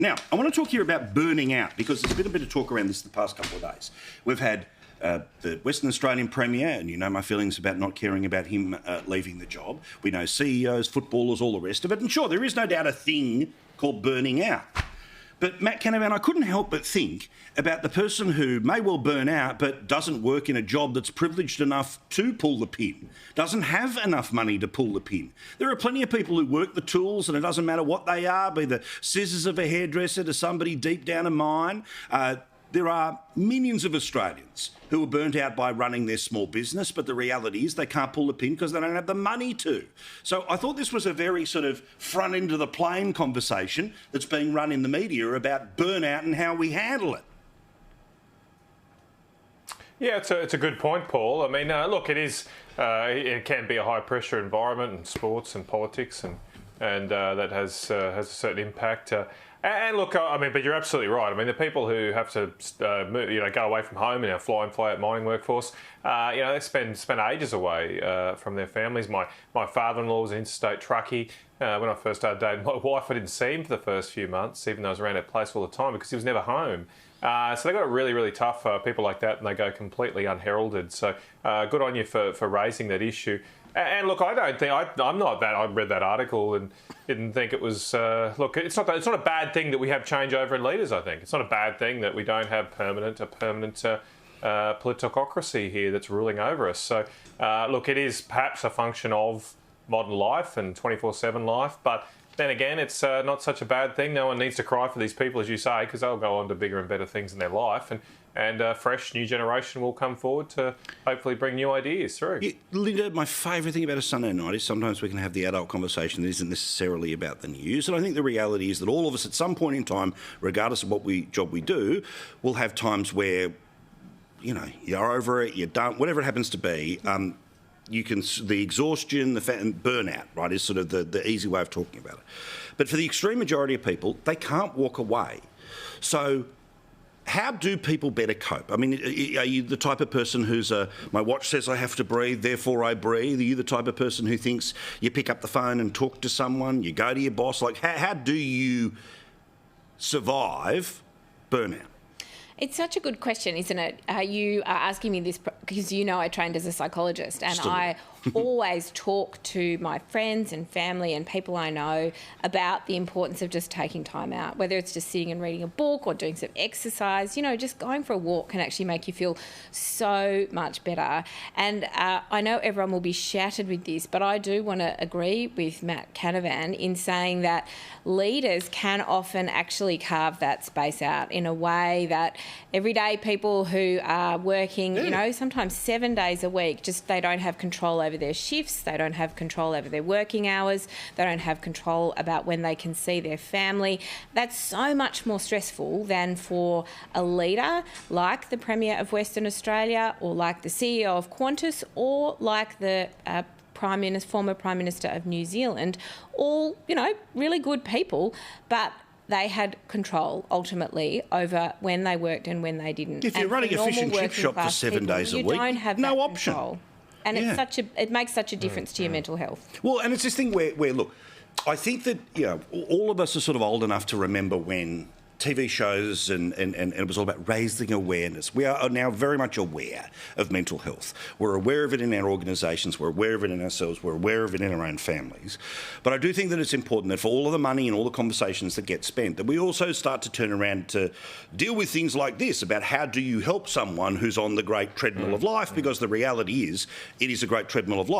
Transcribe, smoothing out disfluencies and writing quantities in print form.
Now, I want to talk here about burning out, because there's been a bit of talk around this the past couple of days. We've had the Western Australian Premier, and you know my feelings about not caring about him leaving the job. We know CEOs, footballers, all the rest of it. And sure, there is no doubt a thing called burning out. But Matt Canavan, I couldn't help but think about the person who may well burn out but doesn't work in a job that's privileged enough to pull the pin, doesn't have enough money to pull the pin. There are plenty of people who work the tools, and it doesn't matter what they are, be the scissors of a hairdresser to somebody deep down a mine. There are millions of Australians who are burnt out by running their small business, but the reality is they can't pull the pin because they don't have the money to. So I thought this was a very sort of front end of the plane conversation that's being run in the media about burnout and how we handle it. Yeah, it's a good point, Paul. I mean, look, it can be a high pressure environment in sports and politics, and that has a certain impact. And look, I mean, but you're absolutely right. I mean, the people who have to, go away from home in our fly out mining workforce, they spend ages away from their families. My father-in-law was an interstate truckie. When I first started dating my wife, I didn't see him for the first few months, even though I was around that place all the time, because he was never home. So they got it really, really tough for people like that, and they go completely unheralded. So good on you for raising that issue. And look, I don't think I'm not that. I read that article and didn't think it was. Look, it's not a bad thing that we have changeover in leaders. I think it's not a bad thing that we don't have a permanent politicocracy here that's ruling over us. So look, it is perhaps a function of modern life and 24/7 life, but then again, it's not such a bad thing. No one needs to cry for these people, as you say, because they'll go on to bigger and better things in their life, and a fresh new generation will come forward to hopefully bring new ideas through. Yeah, Linda, my favourite thing about a Sunday night is sometimes we can have the adult conversation that isn't necessarily about the news. And I think the reality is that all of us at some point in time, regardless of what job we do, will have times where, you're over it, you don't, whatever it happens to be. The exhaustion, and burnout, right, is sort of the easy way of talking about it. But for the extreme majority of people, they can't walk away. So how do people better cope? I mean, are you the type of person who's my watch says I have to breathe, therefore I breathe? Are you the type of person who thinks you pick up the phone and talk to someone, you go to your boss? Like, how do you survive burnout? It's such a good question, isn't it? You are asking me this because I trained as a psychologist, and I always talk to my friends and family and people I know about the importance of just taking time out, whether it's just sitting and reading a book or doing some exercise. Just going for a walk can actually make you feel so much better. And I know everyone will be shattered with this, but I do want to agree with Matt Canavan in saying that leaders can often actually carve that space out in a way that everyday people who are working, sometimes 7 days a week, just they don't have control over their shifts, they don't have control over their working hours, they don't have control about when they can see their family. That's so much more stressful than for a leader like the Premier of Western Australia, or like the CEO of Qantas, or like the former Prime Minister of New Zealand. All, really good people, but they had control ultimately over when they worked and when they didn't. If you're running a fish and chip shop for 7 days a week, you don't have no that option. Control. And it makes such a difference to your mental health. Well, and it's this thing where look, I think that all of us are sort of old enough to remember when TV shows and it was all about raising awareness. We are now very much aware of mental health. We're aware of it in our organisations, we're aware of it in ourselves, we're aware of it in our own families. But I do think that it's important that for all of the money and all the conversations that get spent, that we also start to turn around to deal with things like this, about how do you help someone who's on the great treadmill of life, because the reality is it is a great treadmill of life.